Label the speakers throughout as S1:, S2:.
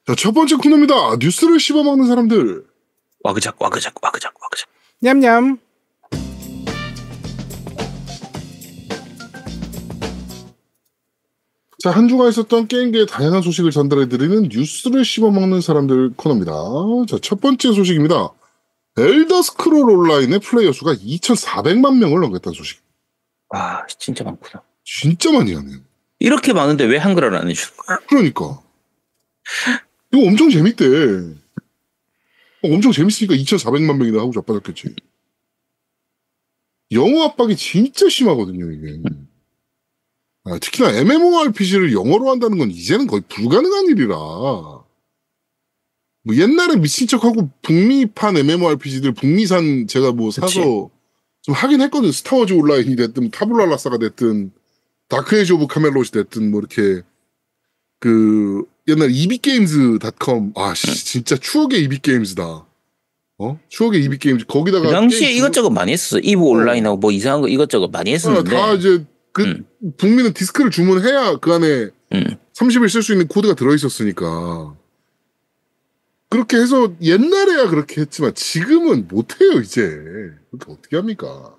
S1: 자, 첫 번째 코너입니다. 뉴스를 씹어먹는 사람들.
S2: 와그작 와그작 와그작 와그작.
S3: 냠냠.
S1: 자, 한 주가 있었던 게임계의 다양한 소식을 전달해드리는 뉴스를 씹어먹는 사람들 코너입니다. 자, 첫 번째 소식입니다. 엘더 스크롤 온라인의 플레이어 수가 2,400만 명을 넘겼다는 소식.
S2: 와, 진짜 많구나.
S1: 진짜 많이 하네요.
S2: 이렇게 많은데 왜 한글을 안 해주는 거야?
S1: 그러니까. 이거 엄청 재밌대. 엄청 재밌으니까 2,400만 명이나 하고 자빠졌겠지. 영어 압박이 진짜 심하거든요, 이게. 특히나 MMORPG를 영어로 한다는 건 이제는 거의 불가능한 일이라. 뭐 옛날에 미친 척하고 북미판 MMORPG들 북미산 제가 뭐 사서
S2: 그치.
S1: 좀 하긴 했거든. 스타워즈 온라인이 됐든 타블라라사가 됐든 다크 에이지 오브 카멜롯이 됐든 뭐 이렇게 그 옛날 EBGames.com 진짜 추억의 EBGames다. 추억의 EBGames 거기다가
S2: 그 당시에 이것저것 많이 했었어. 이브 온라인하고 뭐 이상한 거 이것저것 많이 했었는데.
S1: 다 이제 북미는 디스크를 주문해야 그 안에 30일 쓸 수 있는 코드가 들어있었으니까. 그렇게 해서 옛날에야 그렇게 했지만 지금은 못해요, 이제. 그렇게 어떻게 합니까?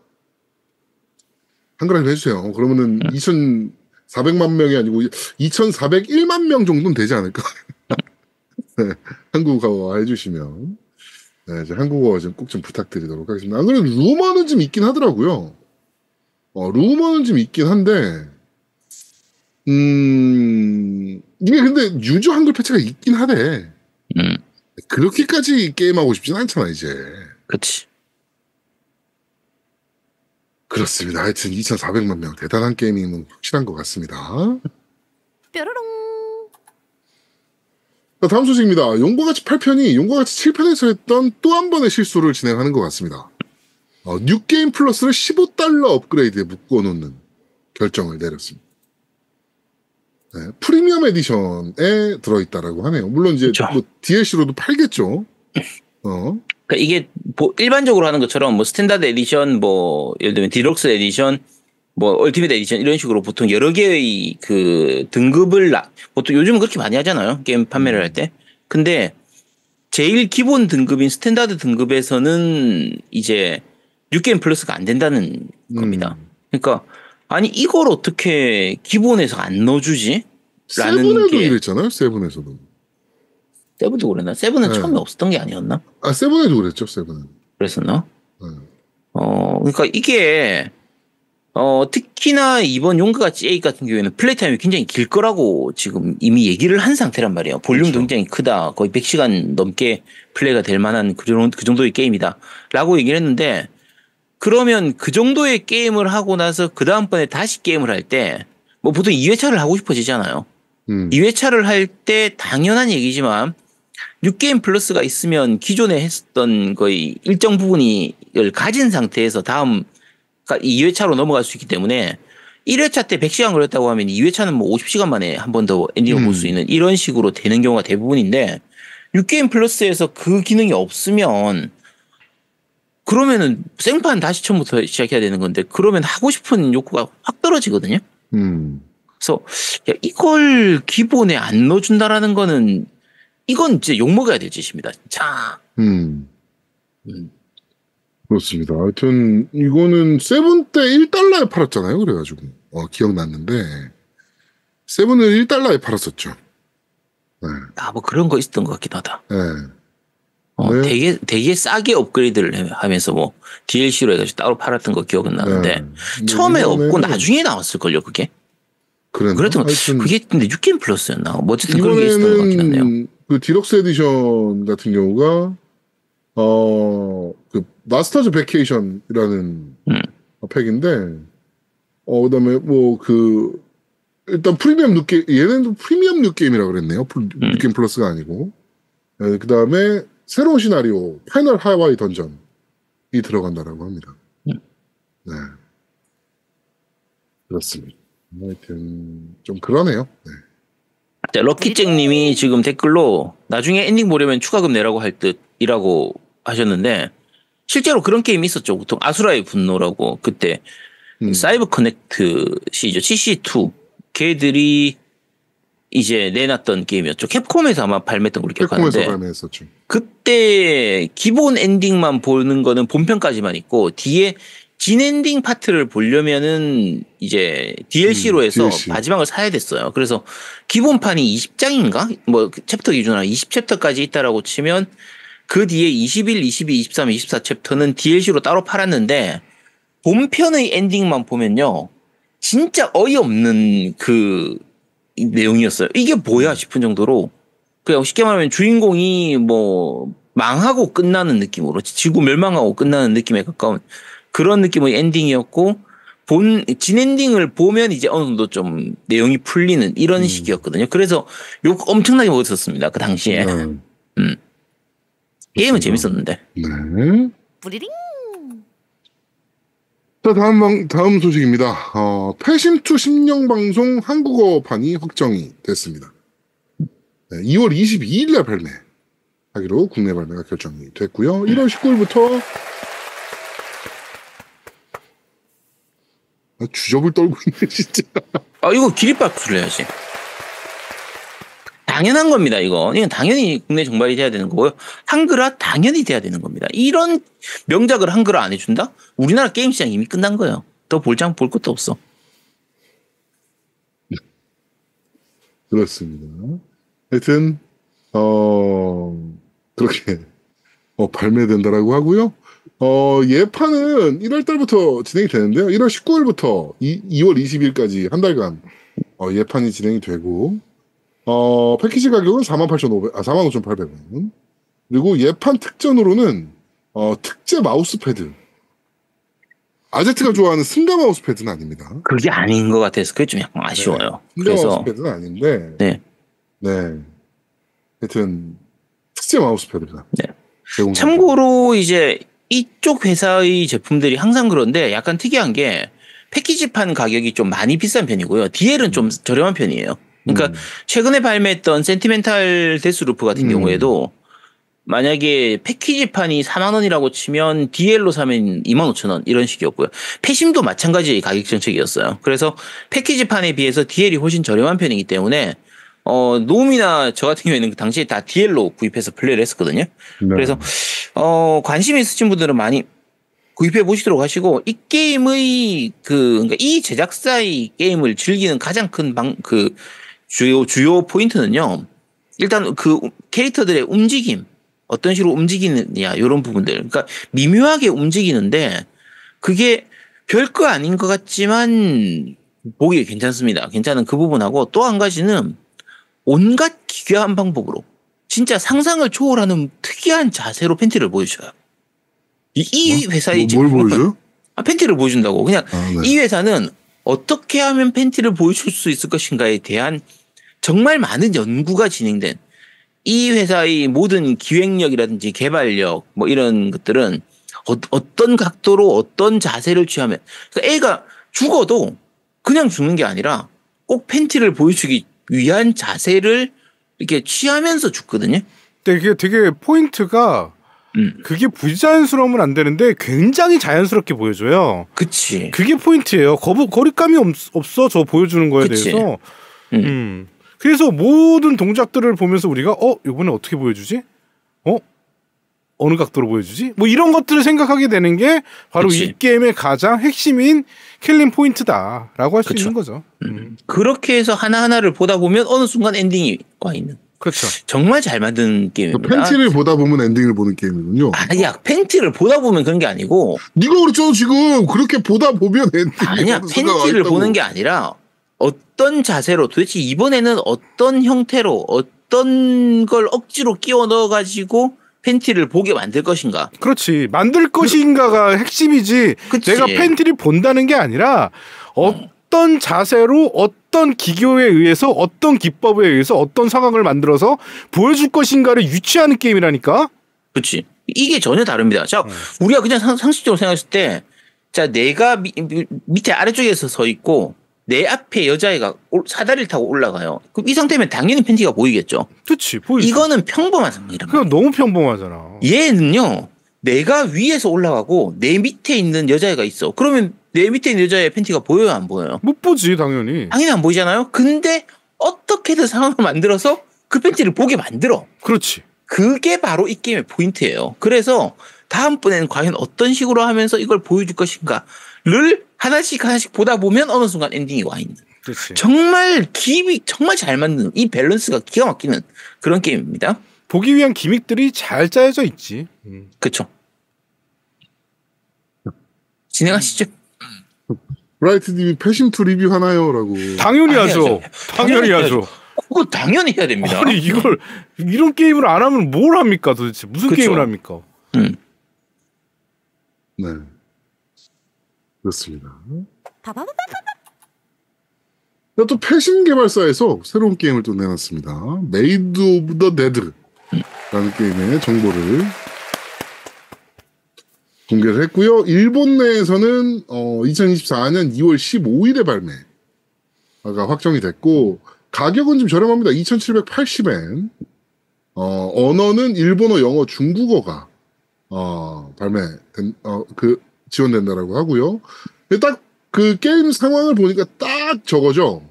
S1: 한글화를 해주세요. 그러면은 2,400만 명이 아니고 2,401만 명 정도는 되지 않을까? 네, 한국어 해주시면. 네, 이제 한국어 좀 꼭 좀 부탁드리도록 하겠습니다. 안 그래도 루머는 좀 있긴 하더라고요. 루머는 좀 있긴 한데, 이게 근데 유저 한글 패치가 있긴 하대. 그렇게까지 게임하고 싶진 않잖아, 이제.
S2: 그치.
S1: 그렇습니다. 하여튼 2,400만 명. 대단한 게임임은 확실한 것 같습니다.
S3: 뾰로롱.
S1: 자, 다음 소식입니다. 용과 같이 8편이 용과 같이 7편에서 했던 또 한 번의 실수를 진행하는 것 같습니다. 뉴게임 플러스를 $15 업그레이드에 묶어놓는 결정을 내렸습니다. 네, 프리미엄 에디션에 들어있다라고 하네요. 물론 이제 뭐 DLC로도 팔겠죠.
S2: 그러니까 이게 뭐 일반적으로 하는 것처럼 뭐 스탠다드 에디션, 뭐 예를 들면 디럭스 에디션, 뭐 얼티밋 에디션 이런 식으로 보통 여러 개의 그 등급을 보통 요즘은 그렇게 많이 하잖아요. 게임 판매를 할 때. 근데 제일 기본 등급인 스탠다드 등급에서는 이제 뉴게임 플러스가 안 된다는 겁니다. 그러니까 아니 이걸 어떻게 기본에서 안 넣어주지? 라는
S1: 세븐에도
S2: 게
S1: 이랬잖아요. 세븐에서도.
S2: 세븐도 그랬나? 세븐은
S1: 네.
S2: 처음에 없었던 게 아니었나?
S1: 세븐에도 그랬죠. 세븐은.
S2: 그랬었나?
S1: 네.
S2: 그러니까 이게 특히나 이번 용과 같이 8 같은 경우에는 플레이 타임이 굉장히 길 거라고 지금 이미 얘기를 한 상태란 말이에요. 볼륨도
S1: 그렇죠.
S2: 굉장히 크다. 거의 100시간 넘게 플레이가 될 만한 그 정도의 게임이다. 라고 얘기를 했는데 그러면 그 정도의 게임을 하고 나서 그 다음번에 다시 게임을 할 때 뭐 보통 2회차를 하고 싶어지잖아요. 2회차를 할 때 당연한 얘기지만 뉴게임 플러스가 있으면 기존에 했었던 거의 일정 부분을 가진 상태에서 다음 2회차로 넘어갈 수 있기 때문에 1회차 때 100시간 걸렸다고 하면 2회차는 뭐 50시간 만에 한 번 더 엔딩을 볼 수 있는 이런 식으로 되는 경우가 대부분인데 뉴게임 플러스에서 그 기능이 없으면 그러면은 생판 다시 처음부터 시작해야 되는 건데 그러면 하고 싶은 욕구가 확 떨어지거든요. 그래서 야, 이걸 기본에 안 넣어준다라는 거는 이건 진짜 욕먹어야 될 짓입니다. 진짜.
S1: 그렇습니다. 하여튼 이거는 세븐 때 $1에 팔았잖아요. 그래가지고 기억났는데 세븐을 $1에 팔았었죠. 네.
S2: 뭐 그런 거 있었던 것 같기도 하다.
S1: 네. 네.
S2: 되게 싸게 업그레이드를 하면서 뭐 DLC로 해가지고 따로 팔았던 거 기억은 나는데 처음에 없고 나중에 나왔을걸요 그게. 그랬던 거. 그게 근데 뉴게임 플러스였나? 뭐 어쨌든 그런 게 있었던 것 같긴 한데요.
S1: 그 디럭스 에디션 같은 경우가 그 마스터즈 베케이션이라는 팩인데 그다음에 뭐 그 일단 프리미엄 뉴게임 얘네도 프리미엄 뉴게임이라 그랬네요. 뉴게임 플러스가 아니고. 그다음에 새로운 시나리오 파이널 하와이 던전이 들어간다라고 합니다. 네. 그렇습니다. 하여튼 좀 그러네요. 네.
S2: 자, 럭키잭님이 지금 댓글로 나중에 엔딩 보려면 추가금 내라고 할 듯이라고 하셨는데 실제로 그런 게임이 있었죠. 보통 아수라의 분노라고 그때 사이버 커넥트 시죠. CC2 걔들이 이제 내놨던 게임이었죠. 캡콤에서 아마 발매했던 걸로
S1: 캡콤에서
S2: 기억하는데
S1: 발매했었죠.
S2: 그때 기본 엔딩만 보는 거는 본편까지만 있고 뒤에 진 엔딩 파트를 보려면은 이제 DLC로 해서
S1: DLC.
S2: 마지막을 사야 됐어요. 그래서 기본판이 20장인가? 뭐 챕터 기준으로 20챕터까지 있다라고 치면 그 뒤에 21, 22, 23, 24챕터는 DLC로 따로 팔았는데 본편의 엔딩만 보면요. 진짜 어이없는 그 내용이었어요. 이게 뭐야 싶은 정도로 그냥 쉽게 말하면 주인공이 뭐 망하고 끝나는 느낌으로 지구 멸망하고 끝나는 느낌에 가까운 그런 느낌의 엔딩이었고 진 엔딩을 보면 이제 어느 정도 좀 내용이 풀리는 이런 식이었거든요. 그래서 욕 엄청나게 먹었었습니다. 그 당시에. 게임은 재밌었는데.
S1: 네.
S3: 뿌리링.
S1: 자, 다음 소식입니다. 패심2 심령방송 한국어판이 확정이 됐습니다. 네, 2월 22일 날 발매하기로 국내 발매가 결정이 됐고요. 1월 19일부터 주접을 떨고 있네, 진짜.
S2: 이거 기립박수를 해야지. 당연한 겁니다, 이거. 이건 당연히 국내 정발이 돼야 되는 거고요. 한글화 당연히 돼야 되는 겁니다. 이런 명작을 한글화 안 해준다? 우리나라 게임 시장 이미 끝난 거예요. 더 볼 것도 없어.
S1: 그렇습니다. 하여튼, 그렇게, 발매된다라고 하고요. 예판은 1월 달부터 진행이 되는데요. 1월 19일부터 2월 20일까지 한 달간, 예판이 진행이 되고, 패키지 가격은 45,800원. 그리고 예판 특전으로는, 특제 마우스패드. 아제트가 좋아하는 승가 마우스패드는 아닙니다.
S2: 그게 아닌 것 같아서 그게 좀 약간 아쉬워요.
S1: 네, 승가
S2: 그래서
S1: 마우스패드는 아닌데,
S2: 네.
S1: 하여튼, 특제 마우스패드가.
S2: 네. 참고로 이제 이쪽 회사의 제품들이 항상 그런데 약간 특이한 게 패키지판 가격이 좀 많이 비싼 편이고요. DL은 좀 저렴한 편이에요. 그러니까 최근에 발매했던 센티멘탈 데스루프 같은 경우에도 만약에 패키지판이 4만 원이라고 치면 DL로 사면 25,000원 이런 식이었고요. 패심도 마찬가지 가격 정책이었어요. 그래서 패키지판에 비해서 DL이 훨씬 저렴한 편이기 때문에 노움이나 저 같은 경우에는 그 당시에 다 DL로 구입해서 플레이를 했었거든요.
S1: 네.
S2: 그래서 관심이 있으신 분들은 많이 구입해 보시도록 하시고 이 게임의 그러니까 이 제작사의 게임을 즐기는 가장 큰 주요 포인트는요. 일단 그 캐릭터들의 움직임 어떤 식으로 움직이느냐 이런 부분들. 그러니까 미묘하게 움직이는데 그게 별거 아닌 것 같지만 보기 괜찮습니다. 괜찮은 그 부분하고 또 한 가지는 온갖 기괴한 방법으로 진짜 상상을 초월하는 특이한 자세로 팬티를 보여줘요. 이 회사의
S1: 뭘 보여줘요?
S2: 팬티를 보여준다고. 그냥
S1: 네.
S2: 이 회사는 어떻게 하면 팬티를 보여줄 수 있을 것인가에 대한 정말 많은 연구가 진행된 이 회사의 모든 기획력이라든지 개발력 뭐 이런 것들은 어떤 각도로 어떤 자세를 취하면 그러니까 애가 죽어도 그냥 죽는 게 아니라 꼭 팬티를 보여주기 위한 자세를 이렇게 취하면서 죽거든요.
S4: 네, 이게 되게 포인트가 그게 부자연스러우면 안 되는데 굉장히 자연스럽게 보여줘요.
S2: 그치.
S4: 그게 포인트예요. 거리감이 없어 저 보여주는 거에
S2: 그치.
S4: 대해서. 그래서 모든 동작들을 보면서 우리가 이번에 어떻게 보여주지? 어느 각도로 보여주지? 뭐 이런 것들을 생각하게 되는 게 바로
S2: 그치.
S4: 이 게임의 가장 핵심인 킬링 포인트다라고 할 수 있는 거죠.
S2: 그렇게 해서 하나하나를 보다 보면 어느 순간 엔딩이 와 있는.
S4: 그렇죠.
S2: 정말 잘 만든 게임입니다.
S1: 팬티를 보다 보면 엔딩을 보는 게임이군요.
S2: 아니야, 팬티를 보다 보면 그런 게 아니고.
S1: 네가 그랬잖아 지금. 그렇게 보다 보면 엔딩.
S2: 아니야, 팬티를 보는 게 아니라 어떤 자세로 도대체 이번에는 어떤 형태로 어떤 걸 억지로 끼워 넣어가지고 팬티를 보게 만들 것인가.
S4: 그렇지. 만들 것인가가 핵심이지.
S2: 그치.
S4: 내가 팬티를 본다는 게 아니라 어떤 자세로 어떤 기교에 의해서 어떤 기법에 의해서 어떤 상황을 만들어서 보여줄 것인가를 유추하는 게임이라니까.
S2: 그렇지. 이게 전혀 다릅니다. 자, 우리가 그냥 상식적으로 생각했을 때, 자, 내가 밑에 아래쪽에서 서 있고 내 앞에 여자애가 사다리를 타고 올라가요. 그럼 이 상태면 당연히 팬티가 보이겠죠.
S4: 그렇지. 보이죠.
S2: 이거는 평범한 상황이란
S4: 그거
S2: 말이에요.
S4: 너무 평범하잖아.
S2: 얘는요, 내가 위에서 올라가고 내 밑에 있는 여자애가 있어. 그러면 내 밑에 있는 여자애 팬티가 보여요, 안 보여요?
S4: 못 보지 당연히.
S2: 당연히 안 보이잖아요. 근데 어떻게든 상황을 만들어서 그 팬티를 보게 만들어.
S4: 그렇지.
S2: 그게 바로 이 게임의 포인트예요. 그래서 다음번에는 과연 어떤 식으로 하면서 이걸 보여줄 것인가를 하나씩 보다 보면 어느 순간 엔딩이 와 있는.
S4: 그렇지.
S2: 정말 정말 잘 만드는 이 밸런스가 기가 막히는 그런 게임입니다.
S4: 보기 위한 기믹들이 잘 짜여져 있지.
S2: 그렇죠. 진행하시죠.
S1: 브라이트님이 패심2 리뷰 하나요?라고.
S4: 당연히
S2: 아,
S4: 하죠.
S2: 해야죠.
S4: 당연히 하죠.
S2: 그거 당연히 해야 됩니다.
S4: 아니 이런 게임을 안 하면 뭘 합니까 도대체 무슨
S2: 그쵸.
S4: 게임을 합니까?
S1: 네. 그렇습니다. 또 패심 개발사에서 새로운 게임을 또 내놨습니다. 메이드 오브 더 데드라는 게임의 정보를 공개를 했고요. 일본 내에서는 2024년 2월 15일에 발매가 확정이 됐고 가격은 좀 저렴합니다. 2,780엔. 언어는 일본어, 영어, 중국어가 지원된다라고 하고요. 딱 그 게임 상황을 보니까 딱 저거죠.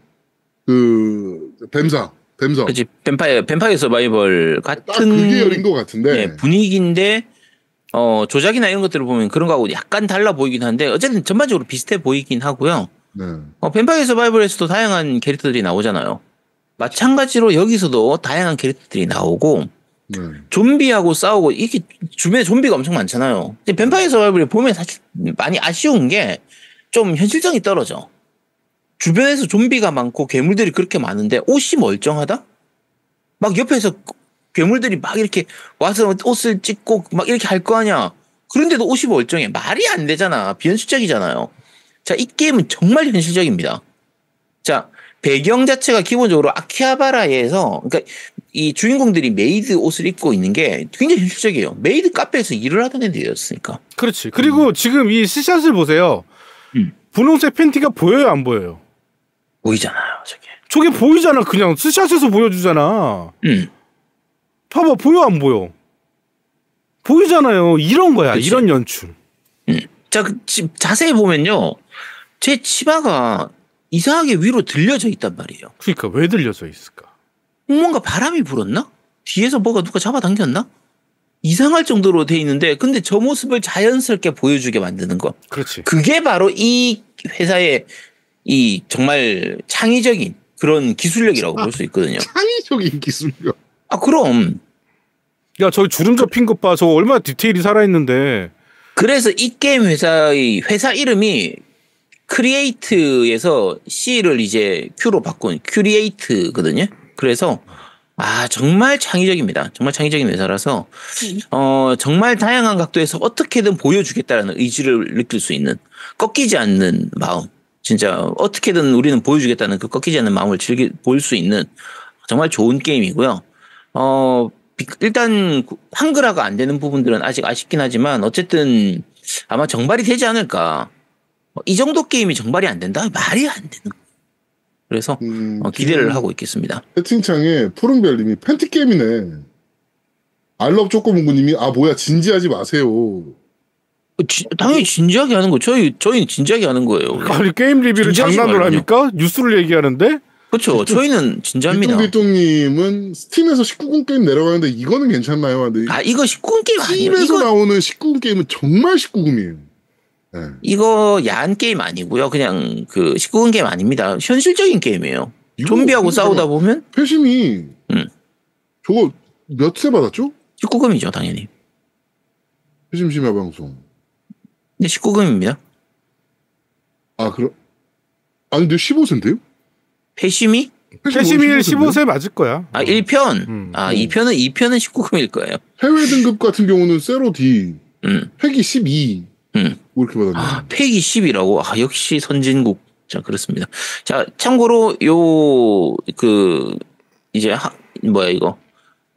S1: 그 뱀사.
S2: 그렇지. 뱀파이어 서바이벌
S1: 딱
S2: 같은
S1: 그게 열인 것 같은데.
S2: 네, 분위기인데 조작이나 이런 것들을 보면 그런 거하고 약간 달라 보이긴 한데 어쨌든 전반적으로 비슷해 보이긴 하고요.
S1: 네.
S2: 뱀파이어 서바이벌에서도 다양한 캐릭터들이 나오잖아요. 마찬가지로 여기서도 다양한 캐릭터들이 나오고
S1: 네.
S2: 좀비하고 싸우고 이게 주변에 좀비가 엄청 많잖아요. 뱀파이어 서바이벌을 보면 사실 많이 아쉬운 게 좀 현실성이 떨어져. 주변에서 좀비가 많고 괴물들이 그렇게 많은데 옷이 멀쩡하다? 막 옆에서 괴물들이 막 이렇게 와서 옷을 찢고 막 이렇게 할 거 아니야. 그런데도 옷이 멀쩡해. 말이 안 되잖아. 비현실적이잖아요. 자, 이 게임은 정말 현실적입니다. 자, 배경 자체가 기본적으로 아키하바라에서, 그러니까 이 주인공들이 메이드 옷을 입고 있는 게 굉장히 현실적이에요. 메이드 카페에서 일을 하던 애들이었으니까.
S4: 그렇지. 그리고 지금 이 스샷을 보세요. 분홍색 팬티가 보여요, 안 보여요?
S2: 보이잖아요, 저게.
S4: 저게 보이잖아. 그냥 스샷에서 보여주잖아. 봐봐, 보여, 안 보여? 보이잖아요. 이런 거야.
S2: 그치.
S4: 이런 연출.
S2: 자, 자세히 보면요. 제 치마가 이상하게 위로 들려져 있단 말이에요.
S4: 그러니까 왜 들려져 있을까?
S2: 뭔가 바람이 불었나? 뒤에서 뭐가 누가 잡아당겼나? 이상할 정도로 돼 있는데 근데 저 모습을 자연스럽게 보여주게 만드는 거.
S4: 그렇지.
S2: 그게 바로 이 회사의 이 정말 창의적인 그런 기술력이라고 볼 수 있거든요.
S1: 창의적인 기술력.
S2: 아, 그럼.
S4: 야, 저기 주름 접힌 것 봐. 저거 얼마나 디테일이 살아있는데.
S2: 그래서 이 게임 회사의 회사 이름이 크리에이트에서 C를 이제 Q로 바꾼 큐리에이트거든요. 그래서 정말 창의적입니다. 정말 창의적인 회사라서 정말 다양한 각도에서 어떻게든 보여주겠다라는 의지를 느낄 수 있는 꺾이지 않는 마음. 진짜 어떻게든 우리는 보여주겠다는 그 꺾이지 않는 마음을 보일 수 있는 정말 좋은 게임이고요. 일단 한글화가 안 되는 부분들은 아직 아쉽긴 하지만 어쨌든 아마 정발이 되지 않을까. 이 정도 게임이 정발이 안 된다? 말이 안 되는 거예요. 그래서 기대를 하고 있겠습니다.
S1: 채팅창에 푸른별님이 팬티 게임이네. 알럽 쪼꼬문구님이 뭐야 진지하지 마세요.
S2: 당연히 진지하게 하는 거. 저희는 진지하게 하는 거예요.
S4: 아니 게임 리뷰를 장난으로 합니까? 뉴스를 얘기하는데?
S2: 그렇죠. 저희는 진지합니다.
S1: 띠똥띠똥님은 스팀에서 19금 게임 내려가는데 이거는 괜찮나요?
S2: 이거 19금 게임 아니에요.
S1: 스팀에서 나오는 19금 게임은 정말 19금이에요. 네.
S2: 이거 야한 게임 아니고요. 그냥 그 19금 게임 아닙니다. 현실적인 게임이에요. 좀비하고 싸우다 보면
S1: 패심이 저거 몇 세 받았죠?
S2: 19금이죠, 당연히.
S1: 패심 심야 방송.
S2: 근데 19금입니다.
S1: 그럼 근데 15세인데요?
S2: 패심이?
S4: 패심이 15세 맞을 거야.
S2: 1편. 2편은 19금일 거예요.
S1: 해외 등급 같은 경우는 세로 D. 팩이 12. 뭐 이렇게 받았네.
S2: 팩이 10이라고? 역시 선진국. 자, 그렇습니다. 자, 참고로 이제 이거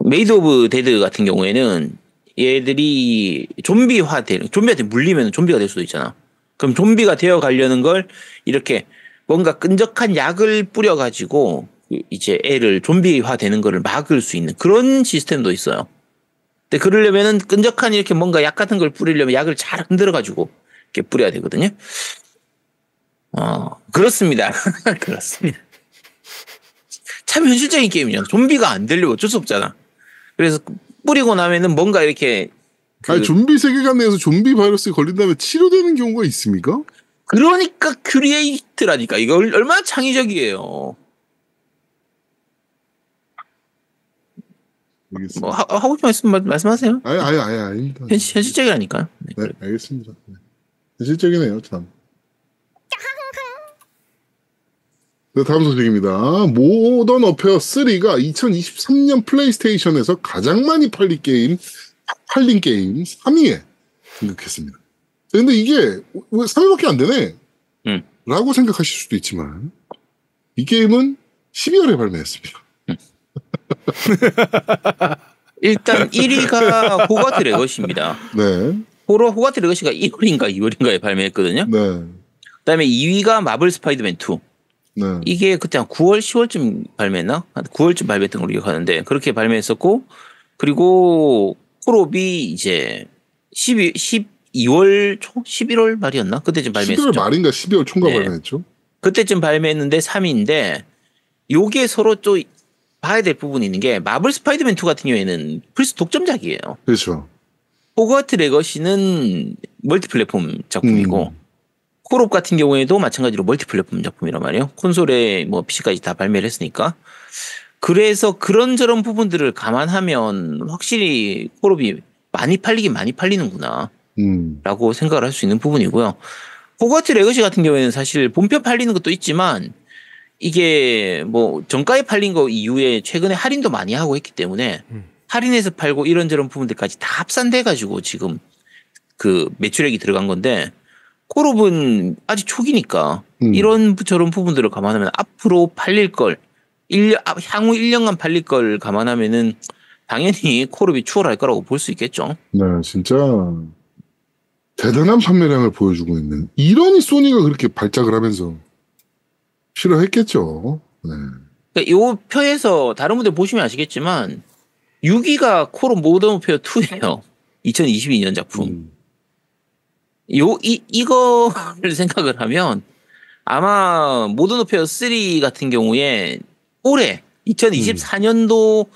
S2: 메이드 오브 데드 같은 경우에는 얘들이 좀비한테 물리면 좀비가 될 수도 있잖아. 그럼 좀비가 되어 가려는 걸 이렇게 뭔가 끈적한 약을 뿌려가지고 이제 애를 좀비화 되는 거를 막을 수 있는 그런 시스템도 있어요. 근데 그러려면은 끈적한 이렇게 뭔가 약 같은 걸 뿌리려면 약을 잘 흔들어가지고 이렇게 뿌려야 되거든요. 그렇습니다. 그렇습니다. 참 현실적인 게임이잖아. 좀비가 안 되려고 어쩔 수 없잖아. 그래서 뿌리고 나면은 뭔가 이렇게
S1: 아니 좀비 세계관 내에서 좀비 바이러스에 걸린다면 치료되는 경우가 있습니까?
S2: 그러니까 크리에이트라니까. 이거 얼마나 창의적이에요.
S1: 알겠습니다.
S2: 뭐 하고 싶은 말씀 말씀하세요.
S1: 아닙니다.
S2: 현실적이라니까요.
S1: 네, 알겠습니다. 네. 현실적이네요, 참. 네, 다음 소식입니다. 모던 어페어 3가 2023년 플레이스테이션에서 가장 많이 팔린 게임 3위에 등극했습니다. 근데 이게 왜 3위밖에 안 되네? 라고 생각하실 수도 있지만 이 게임은 12월에 발매했습니다.
S2: 일단 1위가 호가트 레거시입니다.
S1: 네.
S2: 호가트 레거시가 1월인가 2월인가에 발매했거든요.
S1: 네.
S2: 그다음에 2위가 마블 스파이더맨 2.
S1: 네.
S2: 이게 그때 한 9월, 10월쯤 발매했나? 한 9월쯤 발매했던 걸로 기억하는데 그렇게 발매했었고 그리고 콜옵이 이제 12월 초? 11월 말이었나? 그때쯤 발매했었죠.
S1: 11월 말인가 12월 초인가
S2: 네.
S1: 발매했죠.
S2: 그때쯤 발매했는데 3위인데 요게 서로 또 봐야 될 부분이 있는 게 마블 스파이더맨 2 같은 경우에는 플스 독점작이에요.
S1: 그렇죠.
S2: 호그와트 레거시는 멀티 플랫폼 작품이고 콜옵 같은 경우에도 마찬가지로 멀티 플랫폼 작품이란 말이에요. 콘솔에 뭐 PC까지 다 발매를 했으니까. 그래서 그런저런 부분들을 감안하면 확실히 콜옵이 많이 팔리긴 많이 팔리는구나 라고 생각을 할 수 있는 부분이고요. 호그와트 레거시 같은 경우에는 사실 본편 팔리는 것도 있지만 이게 뭐 정가에 팔린 거 이후에 최근에 할인도 많이 하고 했기 때문에 할인해서 팔고 이런저런 부분들까지 다 합산돼 가지고 지금 그 매출액이 들어간 건데 콜옵은 아직 초기니까 이런 저런 부분들을 감안하면 앞으로 팔릴 걸 향후 1년간 팔릴 걸 감안하면은 당연히 콜옵이 추월할 거라고 볼 수 있겠죠.
S1: 네, 진짜 대단한 판매량을 보여주고 있는 이러니 소니가 그렇게 발작을 하면서 싫어했겠죠. 네.
S2: 그러니까 요 표에서 다른 분들 보시면 아시겠지만 6위가 콜옵 모던 오페어 2예요. 2022년 작품. 이거를 생각을 하면 아마 모던 오페어 3 같은 경우에 올해 2024년도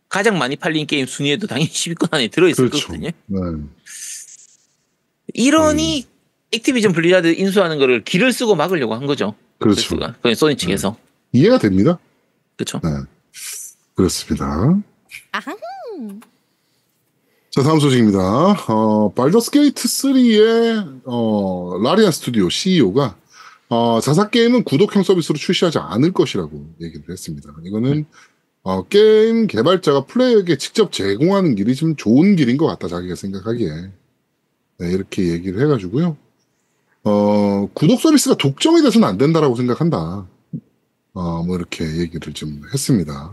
S2: 가장 많이 팔린 게임 순위에도 당연히 10위권 안에 들어있을
S1: 그렇죠.
S2: 거거든요.
S1: 네.
S2: 이러니 액티비전 블리자드 인수하는 거를 길을 쓰고 막으려고 한 거죠.
S1: 그렇죠.
S2: 그건 소니 측에서.
S1: 이해가 됩니다.
S2: 그렇죠.
S1: 네. 그렇습니다. 자, 다음 소식입니다. 발더스 게이트 3의 라리안 스튜디오 CEO가 자사 게임은 구독형 서비스로 출시하지 않을 것이라고 얘기를 했습니다. 이거는 게임 개발자가 플레이어에게 직접 제공하는 길이 좀 좋은 길인 것 같다, 자기가 생각하기에. 네, 이렇게 얘기를 해가지고요. 구독 서비스가 독점이 돼서는 안 된다라고 생각한다. 뭐 이렇게 얘기를 좀 했습니다.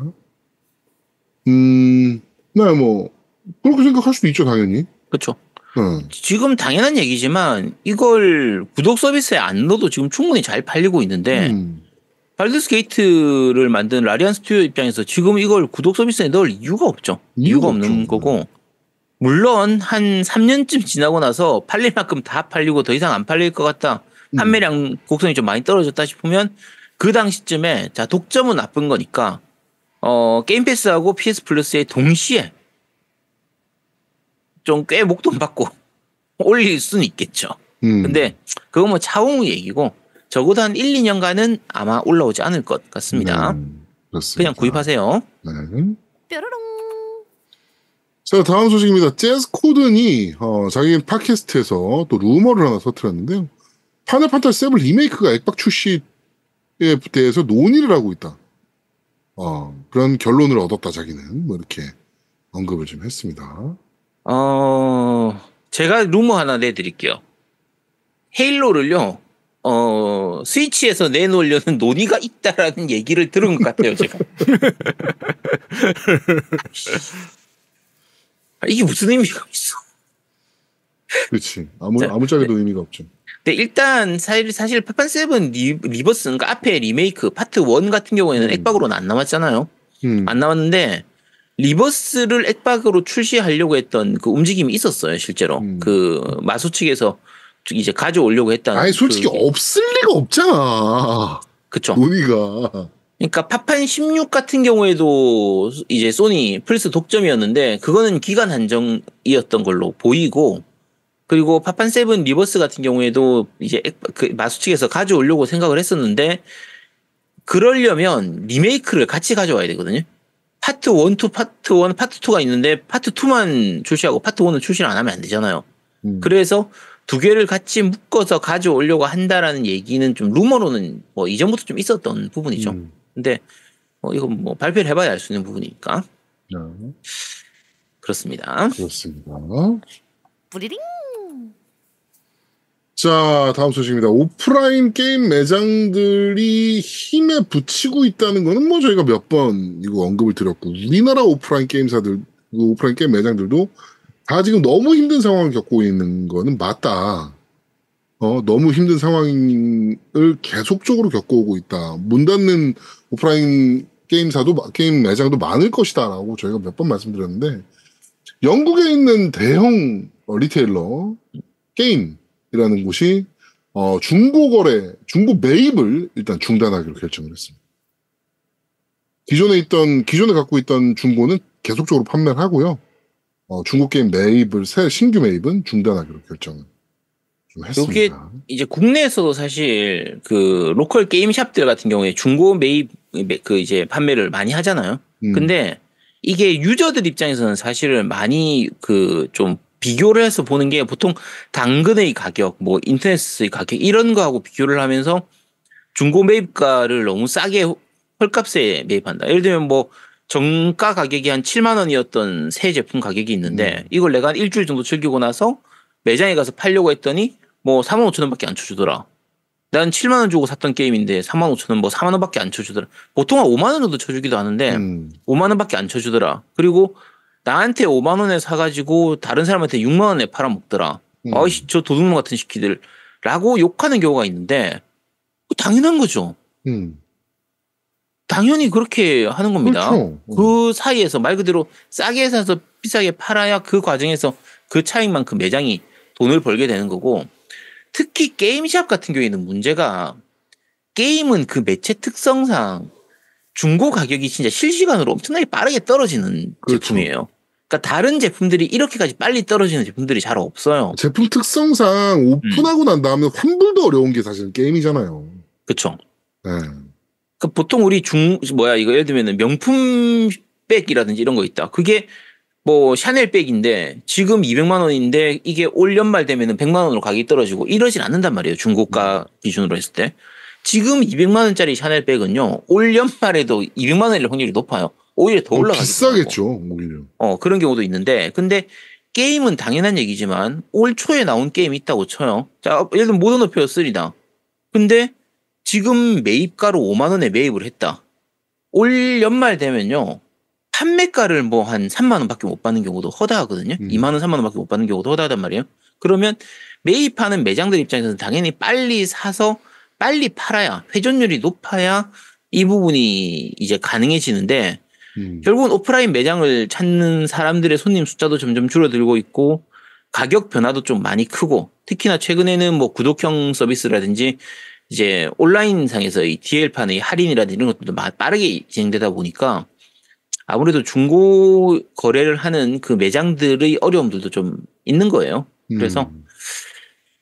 S1: 네, 뭐 그렇게 생각할 수도 있죠, 당연히.
S2: 그렇죠. 지금 당연한 얘기지만 이걸 구독 서비스에 안 넣어도 지금 충분히 잘 팔리고 있는데 발더스 게이트를 만든 라리안 스튜디오 입장에서 지금 이걸 구독 서비스에 넣을 이유가 없죠. 이유가 없는
S1: 없죠.
S2: 거고 물론 한 3년쯤 지나고 나서 팔릴 만큼 다 팔리고 더 이상 안 팔릴 것 같다. 판매량 곡선이 좀 많이 떨어졌다 싶으면 그 당시쯤에 자 독점은 나쁜 거니까 게임 패스하고 PS 플러스에 동시에 좀 꽤 목돈 받고 올릴 수는 있겠죠. 근데 그건 뭐 차후 얘기고 적어도 한 1, 2년간은 아마 올라오지 않을 것 같습니다.
S1: 그렇습니다.
S2: 그냥 구입하세요.
S1: 네.
S3: 뾰로롱.
S1: 자, 다음 소식입니다. 재즈 코든이 자기 팟캐스트에서 또 루머를 하나 터뜨렸는데요. 파이널 판타지 7 리메이크가 액박 출시에 대해서 논의를 하고 있다. 그런 결론을 얻었다, 자기는. 뭐 이렇게 언급을 좀 했습니다.
S2: 제가 루머 하나 내드릴게요. 헤일로를요, 스위치에서 내놓으려는 논의가 있다라는 얘기를 들은 것 같아요, 제가. 이게 무슨 의미가 있어?
S1: 그렇지. 아무짝에도 의미가 없죠.
S2: 근데 일단 사실 파판 7 리버스, 그러니까 앞에 리메이크 파트 1 같은 경우에는 액박으로는 안 나왔잖아요. 안 나왔는데 리버스를 액박으로 출시하려고 했던 그 움직임이 있었어요, 실제로. 그 마소 측에서 이제 가져오려고 했다는.
S1: 아니, 솔직히 없을 리가 없잖아.
S2: 그쵸.
S1: 논의가.
S2: 그러니까 파판 16 같은 경우에도 이제 소니 플스 독점이었는데 그거는 기간 한정이었던 걸로 보이고 그리고 파판 7 리버스 같은 경우에도 이제 그 마수 측에서 가져오려고 생각을 했었는데 그러려면 리메이크를 같이 가져와야 되거든요. 파트 1, 2, 파트 1, 파트 2가 있는데 파트 2만 출시하고 파트 1은 출시를 안 하면 안 되잖아요. 그래서 두 개를 같이 묶어서 가져오려고 한다라는 얘기는 좀 루머로는 뭐 이전부터 좀 있었던 부분이죠. 근데 이건 뭐 발표를 해봐야 알 수 있는 부분이니까.
S1: 네.
S2: 그렇습니다.
S1: 그렇습니다.
S3: 뿌리링.
S1: 자, 다음 소식입니다. 오프라인 게임 매장들이 힘에 부치고 있다는 거는 뭐 저희가 몇 번 이거 언급을 드렸고, 우리나라 오프라인 게임사들, 오프라인 게임 매장들도 다 지금 너무 힘든 상황을 겪고 있는 거는 맞다. 너무 힘든 상황을 계속적으로 겪어오고 있다. 문 닫는 오프라인 게임 매장도 많을 것이다라고 저희가 몇 번 말씀드렸는데, 영국에 있는 대형 리테일러 게임이라는 곳이 중고 매입을 일단 중단하기로 결정을 했습니다. 기존에 갖고 있던 중고는 계속적으로 판매를 하고요. 중고 게임 신규 매입은 중단하기로 결정을 좀 했습니다.
S2: 이게 이제 국내에서도 사실 그 로컬 게임샵들 같은 경우에 중고 매입 그 이제 판매를 많이 하잖아요. 근데 이게 유저들 입장에서는 사실은 많이 그 좀 비교를 해서 보는 게 보통 당근의 가격, 뭐 인터넷의 가격 이런 거하고 비교를 하면서 중고 매입가를 너무 싸게 헐값에 매입한다. 예를 들면 뭐 정가 가격이 한 7만 원이었던 새 제품 가격이 있는데 이걸 내가 한 일주일 정도 즐기고 나서 매장에 가서 팔려고 했더니 뭐 4만 5천 원밖에 안 쳐주더라. 난 7만 원 주고 샀던 게임인데 4만 5천 원 뭐 4만 원밖에 안 쳐주더라. 보통 한 5만 원 정도 쳐주기도 하는데 5만 원밖에 안 쳐주더라. 그리고 나한테 5만 원에 사가지고 다른 사람한테 6만 원에 팔아먹더라. 아이씨 저 도둑놈 같은 시키들 라고 욕하는 경우가 있는데 당연한 거죠. 당연히 그렇게 하는 겁니다.
S1: 그렇죠.
S2: 그 사이에서 말 그대로 싸게 사서 비싸게 팔아야 그 과정에서 그 차익만큼 매장이 돈을 벌게 되는 거고 특히 게임샵 같은 경우에는 문제가 게임은 그 매체 특성상 중고 가격이 진짜 실시간으로 엄청나게 빠르게 떨어지는
S1: 그렇죠.
S2: 제품이에요. 그러니까 다른 제품들이 이렇게까지 빨리 떨어지는 제품들이 잘 없어요.
S1: 제품 특성상 오픈하고 난 다음에 환불도 어려운 게 사실 게임이잖아요.
S2: 그렇죠.
S1: 네.
S2: 그러니까 보통 우리 이거 예를 들면 명품 백이라든지 이런 거 있다. 그게 뭐 샤넬 백인데 지금 200만 원인데 이게 올 연말 되면은 100만 원으로 가격이 떨어지고 이러진 않는단 말이에요. 중고가 기준으로 했을 때. 지금 200만 원짜리 샤넬 백은요. 올 연말에도 200만 원일 확률이 높아요. 오히려 더 올라가기도
S1: 비싸겠죠. 오히려.
S2: 그런 경우도 있는데 근데 게임은 당연한 얘기지만 올 초에 나온 게임이 있다고 쳐요. 자, 예를 들면 모던 워페어 3다. 근데 지금 매입가로 5만 원에 매입을 했다. 올 연말 되면요. 판매가를 뭐 한 3만 원밖에 못 받는 경우도 허다하거든요. 2만 원, 3만 원밖에 못 받는 경우도 허다하단 말이에요. 그러면 매입하는 매장들 입장에서는 당연히 빨리 사서 빨리 팔아야 회전율이 높아야 이 부분이 이제 가능해지는데 결국은 오프라인 매장을 찾는 사람들의 손님 숫자도 점점 줄어들고 있고 가격 변화도 좀 많이 크고 특히나 최근에는 뭐 구독형 서비스라든지 이제 온라인상에서의 DL판의 할인이라든지 이런 것들도 빠르게 진행되다 보니까 아무래도 중고 거래를 하는 그 매장들의 어려움들도 좀 있는 거예요. 그래서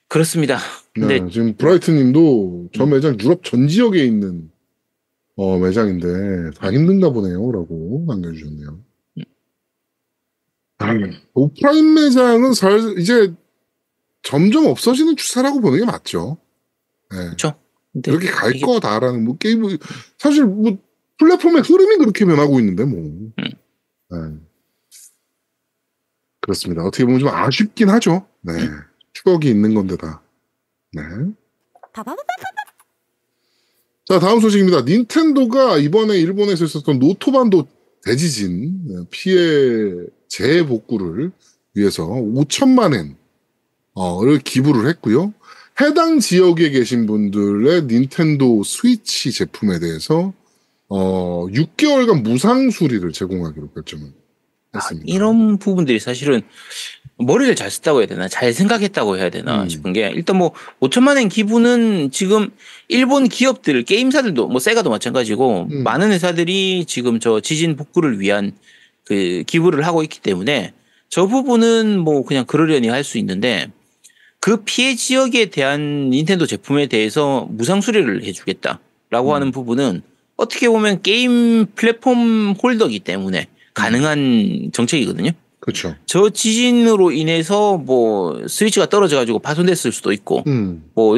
S2: 그렇습니다. 근데
S1: 지금 브라이트님도 저 매장 유럽 전 지역에 있는 매장인데 다 힘든가 보네요라고 남겨주셨네요. 오프라인 매장은 이제 점점 없어지는 추세라고 보는 게 맞죠. 네.
S2: 그렇죠.
S1: 그렇게 갈 거다라는 뭐 게임 사실 뭐 플랫폼의 흐름이 그렇게 변하고 있는데 뭐. 네. 그렇습니다. 어떻게 보면 좀 아쉽긴 하죠. 네. 추억이 있는 건데다. 네. 자, 다음 소식입니다. 닌텐도가 이번에 일본에서 있었던 노토반도 대지진 피해 재복구를 위해서 5천만 엔을 기부를 했고요. 해당 지역에 계신 분들의 닌텐도 스위치 제품에 대해서 6개월간 무상 수리를 제공하기로 결정을 했습니다.
S2: 이런 부분들이 사실은 머리를 잘 썼다고 해야 되나, 잘 생각했다고 해야 되나 싶은 게, 일단 뭐 5천만 원 기부는 지금 일본 기업들, 게임사들도 뭐 세가도 마찬가지고 많은 회사들이 지금 저 지진 복구를 위한 그 기부를 하고 있기 때문에 저 부분은 뭐 그냥 그러려니 할 수 있는데, 그 피해 지역에 대한 닌텐도 제품에 대해서 무상 수리를 해주겠다라고 하는 부분은 어떻게 보면 게임 플랫폼 홀더기 때문에 가능한 정책이거든요.
S1: 그렇죠.
S2: 저 지진으로 인해서 뭐 스위치가 떨어져가지고 파손됐을 수도 있고, 뭐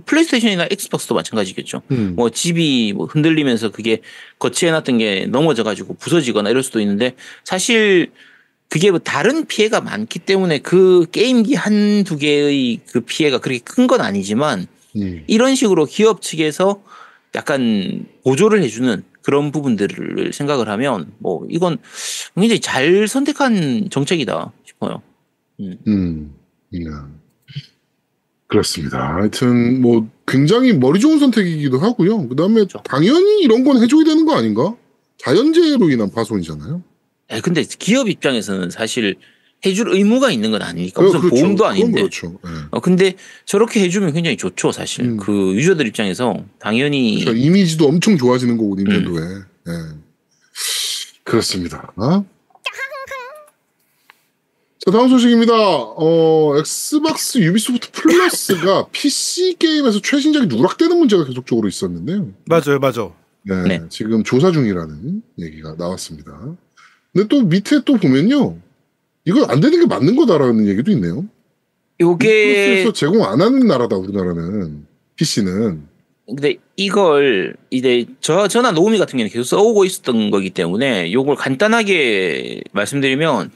S2: 플레이스테이션이나 엑스박스도 마찬가지겠죠. 뭐 집이 뭐 흔들리면서 그게 거치해놨던 게 넘어져가지고 부서지거나 이럴 수도 있는데, 사실 그게 뭐 다른 피해가 많기 때문에 그 게임기 한두 개의 그 피해가 그렇게 큰 건 아니지만, 이런 식으로 기업 측에서 약간 보조를 해주는 그런 부분들을 생각을 하면 뭐 이건 굉장히 잘 선택한 정책이다 싶어요.
S1: 그렇습니다. 하여튼 뭐 굉장히 머리 좋은 선택이기도 하고요. 그다음에 당연히 이런 건 해줘야 되는 거 아닌가? 자연재해로 인한 파손이잖아요.
S2: 근데 기업 입장에서는 사실 해줄 의무가 있는 건 아니니까, 무슨
S1: 그렇죠.
S2: 보험도 아닌데.
S1: 그렇죠. 네.
S2: 근데 저렇게 해주면 굉장히 좋죠, 사실. 그 유저들 입장에서 당연히.
S1: 그렇죠. 이미지도 엄청 좋아지는 거고 닌텐도에. 네. 그렇습니다. 자, 다음 소식입니다. 엑스박스 유비소프트 플러스가 PC 게임에서 최신작이 누락되는 문제가 계속적으로 있었는데요.
S4: 맞아.
S1: 네. 지금 조사 중이라는 얘기가 나왔습니다. 근데 또 밑에 또 보면요, 이건 안 되는 게 맞는 거다라는 얘기도 있네요.
S2: 요게
S1: 플러스에서 제공 안 하는 나라다, 우리나라는. PC는.
S2: 근데 이걸 이제 저나 노우미 같은 경우는 계속 써오고 있었던 거기 때문에 요걸 간단하게 말씀드리면,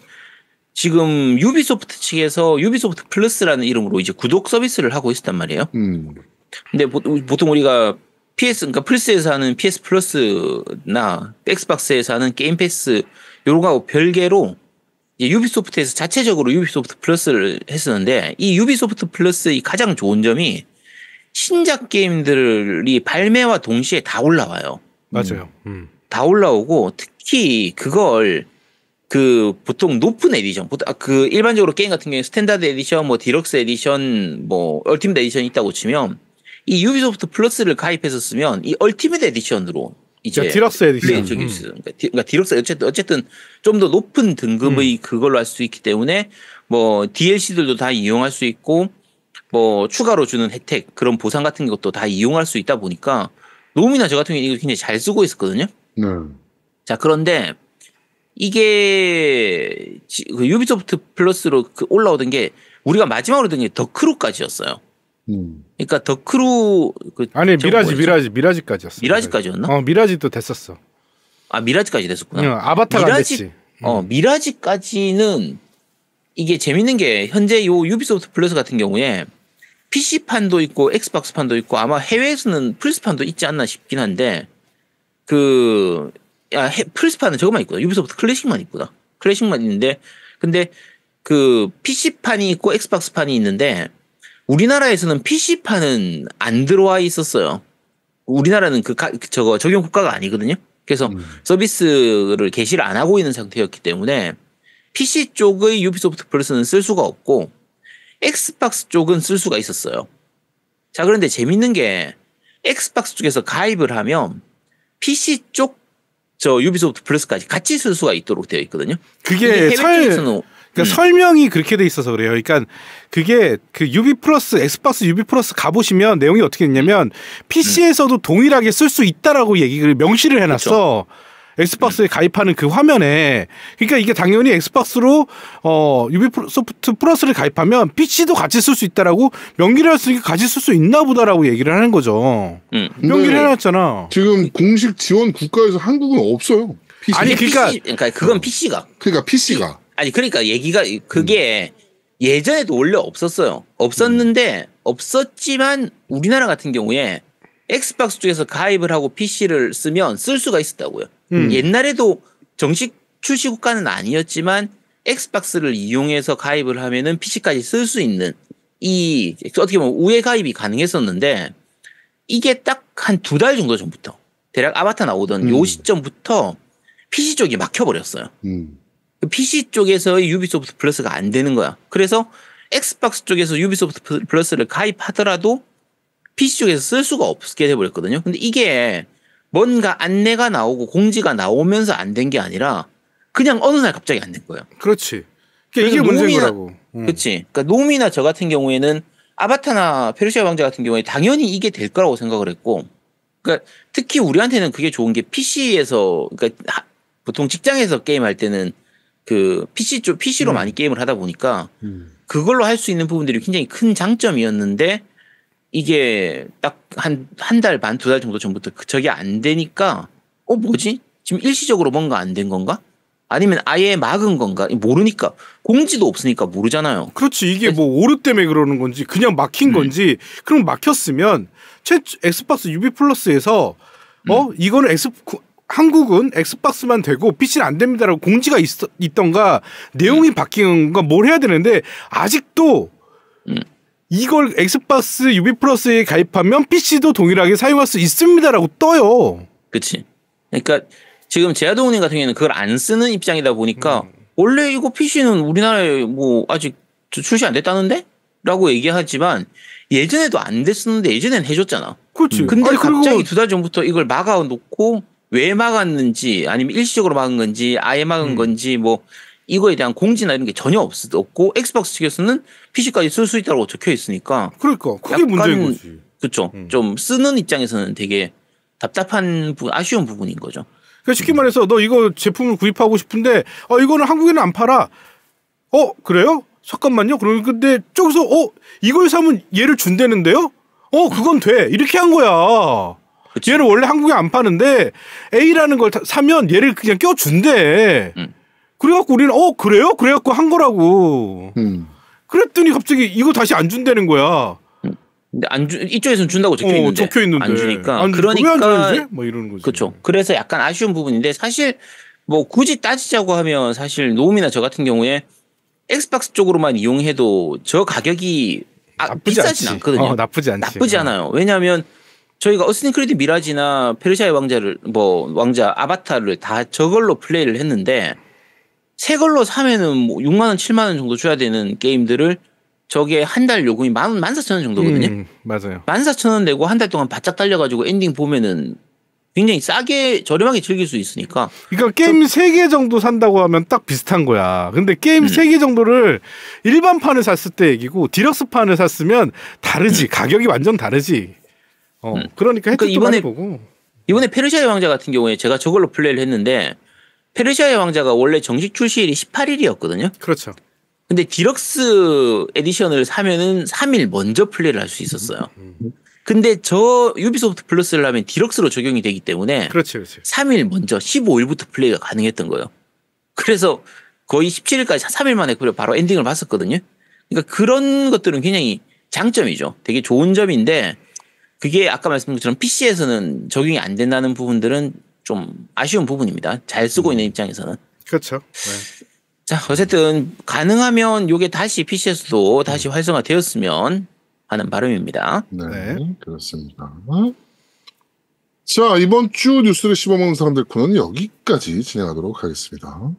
S2: 지금 유비소프트 측에서 유비소프트 플러스라는 이름으로 이제 구독 서비스를 하고 있었단 말이에요. 근데 보통 우리가 그러니까 플스에서 하는 PS 플러스나 엑스박스에서 하는 게임 패스 요런 거하고 별개로 이제 유비소프트에서 자체적으로 유비소프트 플러스를 했었는데, 이 유비소프트 플러스의 가장 좋은 점이 신작 게임들이 발매와 동시에 다 올라와요.
S4: 맞아요.
S2: 다 올라오고, 특히 그걸 그 보통 높은 에디션, 그 일반적으로 게임 같은 경우에 스탠다드 에디션, 뭐 디럭스 에디션, 뭐 얼티밋 에디션이 있다고 치면, 이 유비소프트 플러스를 가입해서 쓰면 이 얼티밋 에디션으로 이제
S4: 디럭스 에디션.
S2: 그러니까 디럭스 어쨌든 좀 더 높은 등급의 그걸로 할 수 있기 때문에 뭐 DLC들도 다 이용할 수 있고, 뭐 추가로 주는 혜택, 그런 보상 같은 것도 다 이용할 수 있다 보니까 노움이나 저 같은 경우에 이걸 굉장히 잘 쓰고 있었거든요. 자, 그런데 이게 그 유비소프트 플러스로 올라오던 게 우리가 마지막으로 든 게 더크루까지였어요. 그러니까 더크루
S4: 아니 미라지까지였어.
S2: 미라지까지였나?
S4: 미라지도 됐었어.
S2: 아, 미라지까지 됐었구나.
S4: 아바타가 안 됐지.
S2: 미라지까지는 이게 재밌는 게, 현재 요 유비소프트 플러스 같은 경우에 PC판도 있고 엑스박스판도 있고 아마 해외에서는 플스판도 있지 않나 싶긴 한데, 플스판은 저것만 있구나. 유비소프트 클래식만 있구나. 클래식만 있는데, 근데 그 PC판이 있고 엑스박스판이 있는데, 우리나라에서는 PC판은 안 들어와 있었어요. 우리나라는 저거 적용 국가가 아니거든요. 그래서 서비스를 개시를 안 하고 있는 상태였기 때문에 PC 쪽의 유비소프트 플러스는 쓸 수가 없고, 엑스박스 쪽은 쓸 수가 있었어요. 자, 그런데 재밌는 게 엑스박스 쪽에서 가입을 하면 PC 쪽 저 유비소프트 플러스까지 같이 쓸 수가 있도록 되어 있거든요.
S4: 그게 설명이 그렇게 돼 있어서 그래요. 그러니까 그게 그 유비 플러스, 엑스박스 유비 플러스 가보시면 내용이 어떻게 있냐면 PC에서도 동일하게 쓸 수 있다라고 얘기를 명시를 해놨어. 그렇죠. 엑스박스에 가입하는 그 화면에. 그러니까 이게 당연히 엑스박스로 유비소프트 플러스를 가입하면 PC도 같이 쓸 수 있다라고 명기를 했으니까 같이 쓸 수 있나 보다라고 얘기를 하는 거죠. 명기를 해놨잖아.
S1: 지금 공식 지원 국가에서 한국은 없어요. PC.
S2: 아니 그러니까 그건 PC가.
S1: 그러니까 PC가.
S2: 아니 그러니까 얘기가 그게 예전에도 원래 없었어요. 없었지만 우리나라 같은 경우에 엑스박스 쪽에서 가입을 하고 PC를 쓰면 쓸 수가 있었다고요. 옛날에도 정식 출시 국가는 아니었지만 엑스박스를 이용해서 가입을 하면은 PC까지 쓸 수 있는, 이 어떻게 보면 우회 가입이 가능했었는데, 이게 딱 한 2달 정도 전부터 대략 아바타 나오던 요 시점부터 PC 쪽이 막혀버렸어요. PC 쪽에서의 유비소프트 플러스가 안 되는 거야. 그래서 엑스박스 쪽에서 유비소프트 플러스를 가입하더라도 PC 쪽에서 쓸 수가 없게 돼버렸거든요. 근데 이게 뭔가 안내가 나오고 공지가 나오면서 안 된 게 아니라 그냥 어느 날 갑자기 안 된 거예요.
S4: 그렇지. 그러니까 이게 문제인 거라고.
S2: 그렇지. 그러니까 노미나 저 같은 경우에는 아바타나 페르시아 왕자 같은 경우에 당연히 이게 될 거라고 생각을 했고, 그러니까 특히 우리한테는 그게 좋은 게 PC에서, 그러니까 보통 직장에서 게임할 때는 그 PC로 많이 게임을 하다 보니까 그걸로 할 수 있는 부분들이 굉장히 큰 장점이었는데 이게 딱 한 달 반, 2달 정도 전부터 저게 안 되니까 뭐지? 지금 일시적으로 뭔가 안 된 건가? 아니면 아예 막은 건가? 모르니까. 공지도 없으니까 모르잖아요.
S4: 그렇지. 이게 뭐 오류 때문에 그러는 건지 그냥 막힌 건지. 그럼 막혔으면 엑스박스 유비 플러스에서 이거는 한국은 엑스박스만 되고 PC는 안 됩니다라고 공지가 있던가 내용이 바뀐 건 뭘 해야 되는데 아직도 이걸 엑스박스 유비 플러스에 가입하면 PC도 동일하게 사용할 수 있습니다라고 떠요.
S2: 그렇지. 그러니까 지금 제아동님 같은 경우에는 그걸 안 쓰는 입장이다 보니까 원래 이거 PC는 우리나라에 뭐 아직 출시 안 됐다는데? 라고 얘기하지만 예전에도 안 됐었는데 예전엔 해줬잖아.
S4: 그렇지.
S2: 근데 갑자기 2달 전부터 이걸 막아놓고 왜 막았는지 아니면 일시적으로 막은 건지 아예 막은 건지 뭐 이거에 대한 공지나 이런 게 전혀 없고 엑스박스 측에서는 PC까지 쓸 수 있다고 적혀 있으니까.
S4: 그러니까 그게 문제인 거지.
S2: 그렇죠. 좀 쓰는 입장에서는 되게 답답한 아쉬운 부분인 거죠.
S4: 그러니까 쉽게 말해서 너 이거 제품을 구입하고 싶은데 이거는 한국에는 안 팔아. 그래요? 잠깐만요. 근데 저기서 이걸 사면 얘를 준다는데요? 그건 돼. 이렇게 한 거야. 그치. 얘를 원래 한국에 안 파는데 A라는 걸 사면 얘를 그냥 껴준대. 그래갖고 우리는 그래요? 그래갖고 한 거라고. 그랬더니 갑자기 이거 다시 안 준다는 거야.
S2: 근데 이쪽에서는 준다고 적혀 있는데 안 주니까
S4: 그러니까 뭐 이러는 거지.
S2: 그렇죠. 그래서 약간 아쉬운 부분인데 사실 뭐 굳이 따지자고 하면 사실 노움이나 저 같은 경우에 엑스박스 쪽으로만 이용해도 저 가격이 비싸진 않거든요.
S4: 나쁘지 않지.
S2: 나쁘지 않아요. 왜냐하면 저희가 어스틴 크리드 미라지나 페르시아의 왕자 아바타를 다 저걸로 플레이를 했는데 새 걸로 사면은 뭐 6만 원, 7만 원 정도 줘야 되는 게임들을 저게 한 달 요금이 14,000원 정도거든요.
S4: 맞아요.
S2: 14,000원 내고 한 달 동안 바짝 달려가지고 엔딩 보면은 굉장히 싸게 저렴하게 즐길 수 있으니까.
S4: 그러니까 게임 3개 정도 산다고 하면 딱 비슷한 거야. 근데 게임 3개 정도를 일반판을 샀을 때 얘기고 디럭스판을 샀으면 다르지. 가격이 완전 다르지. 그러니까 혜택도 많이 보고.
S2: 이번에 페르시아의 왕자 같은 경우에 제가 저걸로 플레이를 했는데 페르시아의 왕자가 원래 정식 출시일이 18일이었거든요.
S4: 그렇죠.
S2: 근데 디럭스 에디션을 사면은 3일 먼저 플레이를 할 수 있었어요. 근데 저 유비소프트 플러스를 하면 디럭스로 적용이 되기 때문에
S4: 그렇지.
S2: 3일 먼저 15일부터 플레이가 가능했던 거예요. 그래서 거의 17일까지 3일 만에 바로 엔딩을 봤었거든요. 그러니까 그런 것들은 굉장히 장점이죠. 되게 좋은 점인데 그게 아까 말씀드린 것처럼 PC에서는 적용이 안 된다는 부분들은 좀 아쉬운 부분입니다. 잘 쓰고 있는 입장에서는.
S4: 그렇죠. 네.
S2: 자, 어쨌든 가능하면 이게 다시 PC에서도 다시 활성화되었으면 하는 바람입니다.
S1: 네, 그렇습니다. 자, 이번 주 뉴스를 씹어먹는 사람들 코너는 여기까지 진행하도록 하겠습니다.